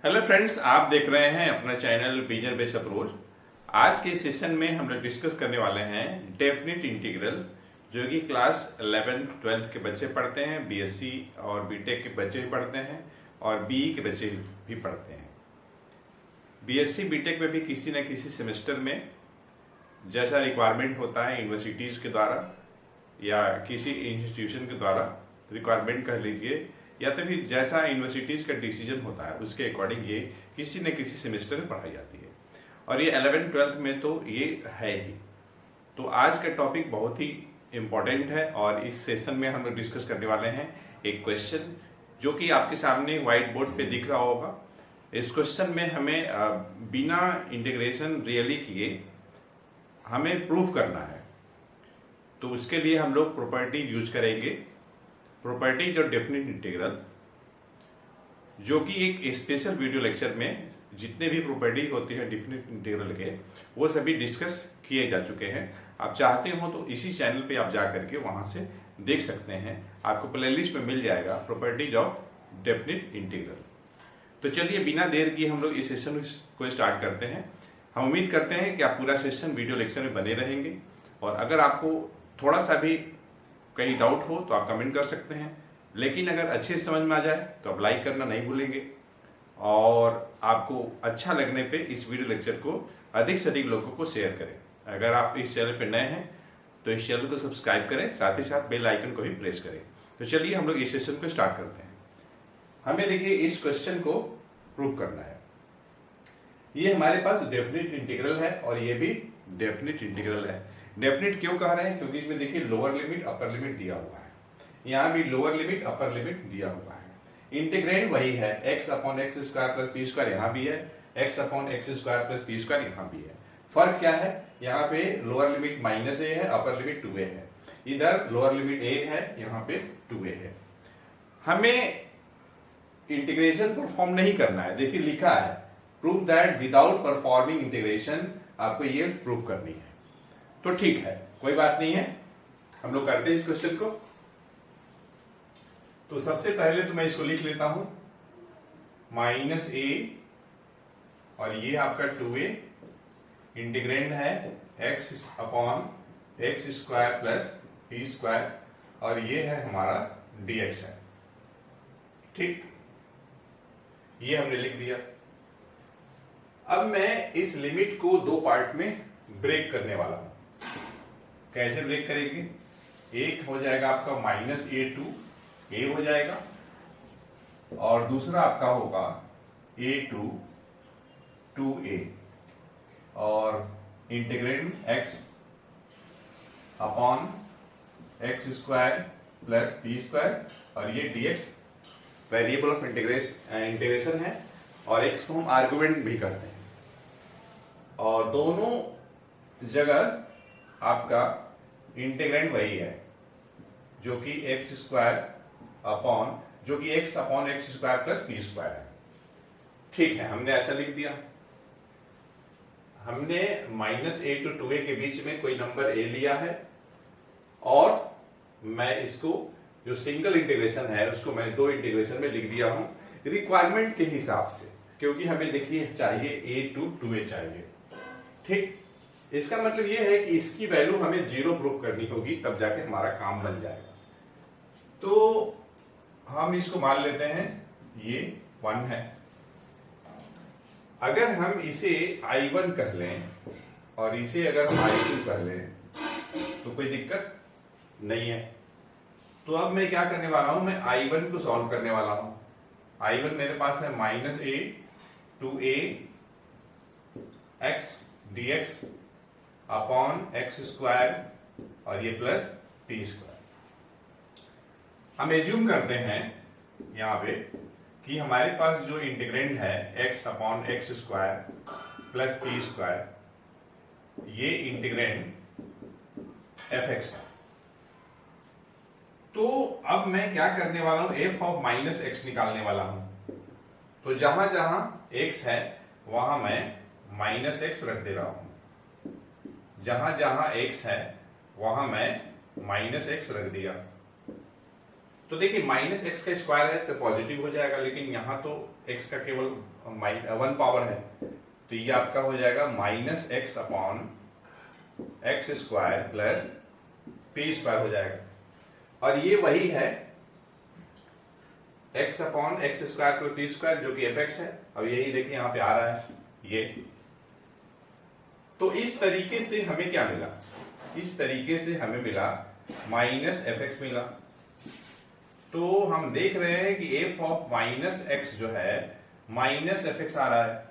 Hello friends, आप देख रहे हैं अपना चैनल विजन बेस्ड अप्रोच। आज के सेशन में हम लोग डिस्कस करने वाले हैं डेफिनेट इंटीग्रल, जो कि क्लास 11 12 के बच्चे पढ़ते हैं, बीएससी और बीटेक के बच्चे भी पढ़ते हैं और बीई के बच्चे भी पढ़ते हैं। बीएससी बीटेक में भी किसी न किसी सेमेस्टर में जैसा रिक्वायरमेंट होता है यूनिवर्सिटीज़ के द्वारा या किसी इंस्टीट्यूशन के द्वारा, रिक्वायरमेंट कह लीजिए, या तो फिर जैसा यूनिवर्सिटीज़ का डिसीजन होता है उसके अकॉर्डिंग ये किसी न किसी सेमेस्टर में पढ़ाई जाती है और ये 11 12 में तो ये है ही। तो आज का टॉपिक बहुत ही इम्पोर्टेंट है और इस सेशन में हम लोग डिस्कस करने वाले हैं एक क्वेश्चन जो कि आपके सामने व्हाइट बोर्ड पे दिख रहा होगा। इस क्वेश्चन में हमें बिना इंटीग्रेशन रियली किए हमें प्रूफ करना है, तो उसके लिए हम लोग प्रॉपर्टी यूज करेंगे। प्रॉपर्टीज और डेफिनेट इंटीग्रल, जो कि एक स्पेशल वीडियो लेक्चर में जितने भी प्रॉपर्टी होती है डेफिनेट इंटीग्रल के, वो सभी डिस्कस किए जा चुके हैं। आप चाहते हो तो इसी चैनल पे आप जा करके वहां से देख सकते हैं, आपको प्लेलिस्ट में मिल जाएगा प्रॉपर्टीज ऑफ डेफिनेट इंटीग्रल। तो चलिए बिना देर किए हम लोग इस सेशन को स्टार्ट करते हैं। हम उम्मीद करते हैं कि आप पूरा सेशन वीडियो लेक्चर में बने रहेंगे और अगर आपको थोड़ा सा भी कहीं डाउट हो तो आप कमेंट कर सकते हैं, लेकिन अगर अच्छे से समझ में आ जाए तो आप लाइक करना नहीं भूलेंगे और आपको अच्छा लगने पे इस वीडियो लेक्चर को अधिक से अधिक लोगों को शेयर करें। अगर आप इस चैनल पर नए हैं तो इस चैनल को सब्सक्राइब करें, साथ ही साथ बेल आइकन को भी प्रेस करें। तो चलिए हम लोग इस सेशन को स्टार्ट करते हैं। हमें देखिए इस क्वेश्चन को प्रूव करना है। ये हमारे पास डेफिनेट इंटीग्रल है और ये भी डेफिनेट इंटीग्रल है। डेफिनेट क्यों कह रहे हैं? क्योंकि इसमें देखिए लोअर लिमिट अपर लिमिट दिया हुआ है, यहाँ भी लोअर लिमिट अपर लिमिट दिया हुआ है। इंटीग्रेंड वही है, x upon X square plus P square यहाँ भी है, x upon X square plus P square यहाँ भी है। फर्क क्या है? यहाँ पे लोअर लिमिट माइनस ए है, अपर लिमिट 2a है। इधर लोअर लिमिट a है, यहाँ पे 2a है। हमें इंटीग्रेशन परफॉर्म नहीं करना है। देखिए लिखा है prove that without performing integration, आपको ये प्रूव करनी है। तो ठीक है, कोई बात नहीं है, हम लोग करते हैं इस क्वेश्चन को। तो सबसे पहले तो मैं इसको लिख लेता हूं माइनस ए और ये आपका 2a, इंटीग्रेंड है x upon X square plus P square और ये है हमारा dx है। ठीक, ये हमने लिख दिया। अब मैं इस लिमिट को दो पार्ट में ब्रेक करने वाला हूं। कैसे ब्रेक करेंगे? एक हो जाएगा आपका माइनस ए टू ए हो जाएगा और दूसरा आपका होगा ए टू टू ए और integrand x upon X square plus P square और ये dx वेरिएबल ऑफ इंटीग्रेशन है और x को हम आर्गुमेंट भी करते हैं और दोनों जगह आपका इंटीग्रेंड वही है, जो कि एक्स स्क्वायर अपॉन जो कि x upon X square plus P square है। ठीक है, हमने ऐसा लिख दिया। हमने माइनस ए टू 2a के बीच में कोई नंबर a लिया है और मैं इसको जो सिंगल इंटीग्रेशन है उसको मैं दो इंटीग्रेशन में लिख दिया हूं रिक्वायरमेंट के हिसाब से, क्योंकि हमें देखिए चाहिए a टू 2a चाहिए। ठीक, इसका मतलब यह है कि इसकी वैल्यू हमें 0 प्रूफ करनी होगी, तब जाके हमारा काम बन जाएगा। तो हम इसको मान लेते हैं ये 1 है। अगर हम इसे I1 कह लें और इसे अगर हम I2 कह लें तो कोई दिक्कत नहीं है। तो अब मैं क्या करने वाला हूं, मैं I1 को सॉल्व करने वाला हूं। I1 मेरे पास है minus A to A X dx upon X square और ये प्लस पी स्क्वायर। हम एज्यूम करते हैं यहां पे कि हमारे पास जो इंटीग्रेंड है x upon X square plus P square, ये इंटीग्रेंड fx है। तो अब मैं क्या करने वाला हूं, f ऑफ माइनस एक्स निकालने वाला हूं। तो जहां जहां x है वहां मैं माइनस एक्स रख दे रहा हूं, जहां जहां x है वहां मैं माइनस एक्स रख दिया। तो देखिए माइनस एक्स का स्क्वायर है तो पॉजिटिव हो जाएगा, लेकिन यहां तो एक्स का केवल 1 पावर है, तो ये आपका हो जाएगा minus x upon X square plus P square हो जाएगा। और ये वही है X upon X square plus P square जो कि एफ एक्स है। अब यही देखिए यहां पे आ रहा है ये। तो इस तरीके से हमें क्या मिला, इस तरीके से हमें मिला माइनस एफ एक्स मिला। तो हम देख रहे हैं कि एफ ऑफ माइनस एक्स जो है माइनस एफ एक्स आ रहा है।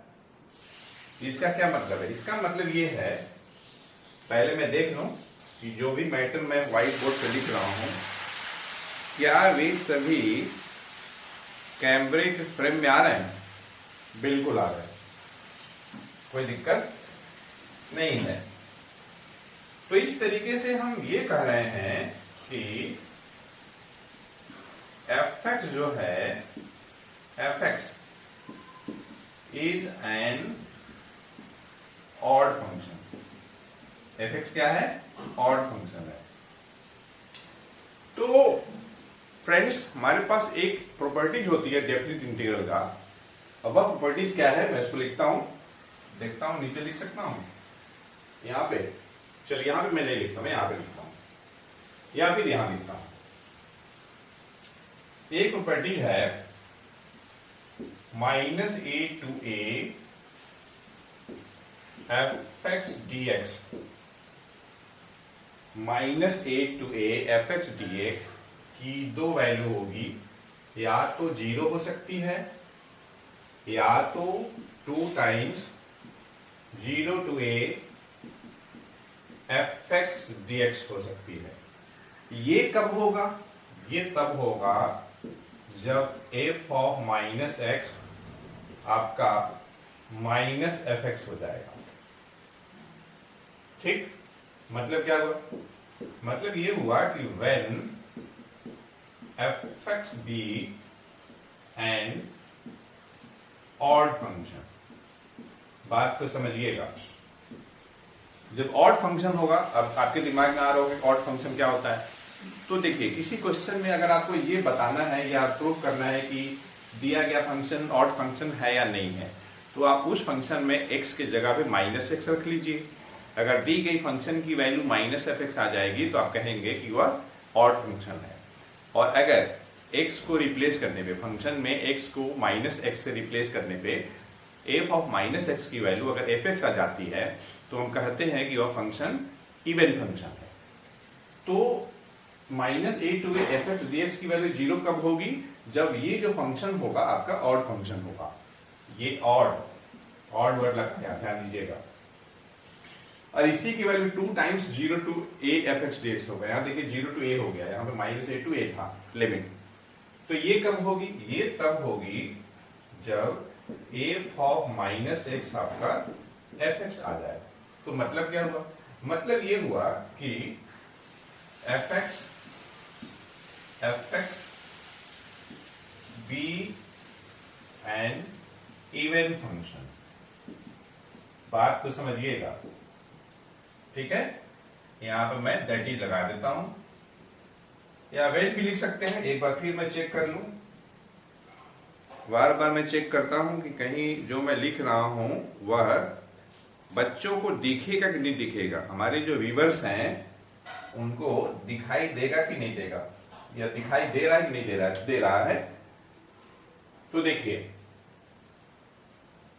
इसका क्या मतलब है, इसका मतलब ये है, पहले मैं देख लूं कि जो भी मैटर मैं व्हाइट बोर्ड पे लिख रहा हूं क्या वे सभी कैमरे के फ्रेम में आ रहे हैं? बिल्कुल आ रहे हैं, कोई दिक्कत नहीं है। तो इस तरीके से हम ये कह रहे हैं कि एफ एक्स जो है, F x is an odd function. F x क्या है? ऑड फंक्शन है। तो फ्रेंड्स हमारे पास एक प्रॉपर्टीज होती है डेफिनिट इंटीग्रल का। अब वह प्रॉपर्टीज क्या है मैं इसको लिखता हूं, देखता हूं नीचे लिख सकता हूं यहां पे। चलिए यहां पे मैं नहीं लिखता, मैं यहां पे लिखता हूं या फिर यहां लिखता हूं। एक प्रॉपर्टी है minus A to A F X D X, minus A to A F X D X की दो वैल्यू होगी, या तो 0 हो सकती है या तो 2 times 0 to A F X D X हो सकती है। ये कब होगा? ये तब होगा जब एफ ऑफ माइनस एक्स आपका माइनस एफ एक्स हो जाएगा। ठीक, मतलब क्या हुआ? मतलब ये हुआ कि when F X be an odd function. बात को समझिएगा, जब ऑड फंक्शन होगा, अब आपके दिमाग में आ रहा होगा ऑड फंक्शन क्या होता है। तो देखिए किसी क्वेश्चन में अगर आपको ये बताना है या प्रूव करना है कि दिया गया फंक्शन ऑड फंक्शन है या नहीं है, तो आप उस फंक्शन में x के जगह पे माइनस एक्स रख लीजिए। अगर दी गई फंक्शन की वैल्यू माइनस एफ एक्स आ जाएगी तो आप कहेंगे कि वह ऑड फंक्शन है। और अगर x को रिप्लेस करने पे, फंक्शन में x को माइनस एक्स से रिप्लेस करने पे एफ ऑफ माइनस एक्स की वैल्यू अगर एफ एक्स आ जाती है तो हम कहते हैं कि वह फंक्शन इवन फंक्शन है। तो minus A to F X D X की वैल्यू 0 कब होगी? जब ये जो फंक्शन होगा आपका ऑड फंक्शन होगा। ये ऑड वर्ड लगता है, ध्यान दीजिएगा। और इसी की value 2 times 0 to A F X D X होगा। यहां देखिए 0 टू ए हो गया, यहां पे माइनस ए टू ए था लिमिट। तो ये कब होगी? ये तब होगी जब एफ ऑफ माइनस एक्स आपका एफ एक्स आ जाए। तो मतलब क्या हुआ? मतलब ये हुआ कि F X be an even function. बात को समझिएगा, ठीक है। यहां पर मैं दैट इज लगा देता हूं, या वेल भी लिख सकते हैं। एक बार फिर मैं चेक कर लूं, बार बार मैं चेक करता हूं कि कहीं जो मैं लिख रहा हूं वह बच्चों को दिखेगा कि नहीं दिखेगा, हमारे जो व्यूअर्स हैं उनको दिखाई देगा कि नहीं देगा, या दिखाई दे रहा है कि नहीं दे रहा है? दे रहा है। तो देखिए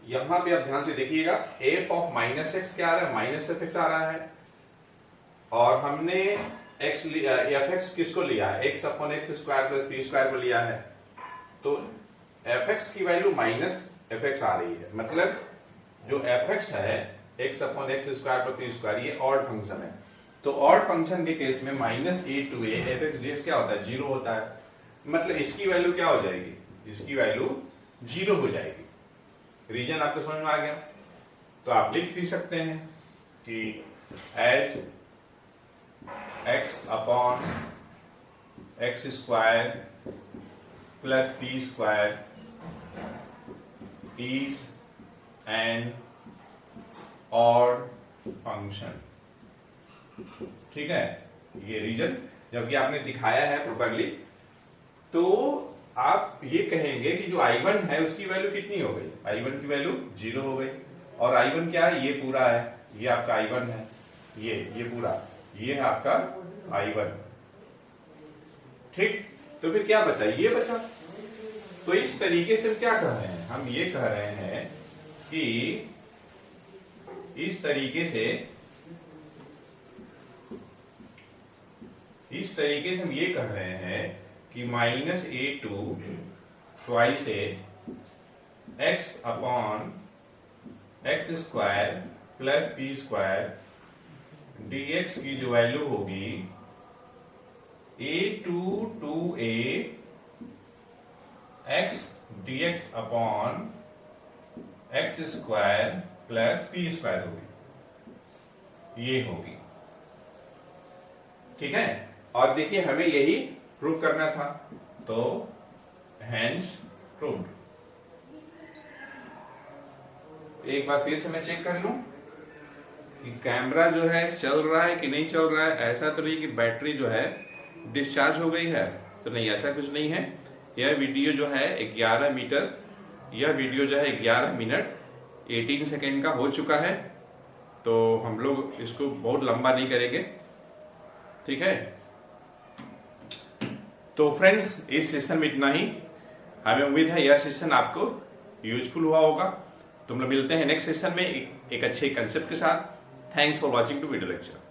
यहां पे आप ध्यान से देखिएगा, एफ ऑफ माइनस एक्स क्या आ रहा है? माइनस एफ एक्स आ रहा है। और हमने एक्स एफ एक्स किसको लिया है? X upon X square plus P square को लिया है। तो एफ एक्स की वैल्यू माइनस एफ एक्स आ रही है, मतलब जो एफ एक्स है X upon X square plus P square, ये ऑड फंक्शन है। तो ऑड फंक्शन के केस में minus A to A F X D X क्या होता है? 0 होता है। मतलब इसकी वैल्यू क्या हो जाएगी? इसकी वैल्यू 0 हो जाएगी। रीजन आपको समझ में आ गया? तो आप लिख भी सकते हैं कि H x upon X square plus P square is an odd function. ठीक है, ये रीजन जबकि आपने दिखाया है प्रॉपर्ली तो आप ये कहेंगे कि जो I1 है उसकी वैल्यू कितनी हो गई, I1 की वैल्यू 0 हो गई। और I1 क्या है, ये पूरा है, ये आपका I1 है, ये पूरा, ये है आपका I1। ठीक, तो फिर क्या बचा, ये बचा। तो इस तरीके से हम क्या कह रहे हैं, हम ये कह रहे हैं कि इस तरीके से हम ये कह रहे हैं कि -a2 twice x upon x square plus p square dx की जो वैल्यू होगी a2 2a x dx upon x square plus p square होगी, ये होगी। ठीक है, और देखिए हमें यही प्रूव करना था, तो हैंस प्रूव्ड। एक बार फिर से मैं चेक कर लूं कि कैमरा जो है चल रहा है कि नहीं चल रहा है। ऐसा तो नहीं कि बैटरी जो है डिस्चार्ज हो गई है, तो नहीं, ऐसा कुछ नहीं है। यह वीडियो जो है 11 मीटर, यह वीडियो जो है 11 मिनट 18 सेकेंड का हो चुका है, तो हम लोग इसको बहुत लंबा नहीं करेंगे। ठीक है, तो फ्रेंड्स इस सेशन में इतना ही। हमें उम्मीद है यह सेशन आपको यूजफुल हुआ होगा। तो हम लोग मिलते हैं नेक्स्ट सेशन में एक अच्छे कंसेप्ट के साथ। Thanks for watching to video lecture.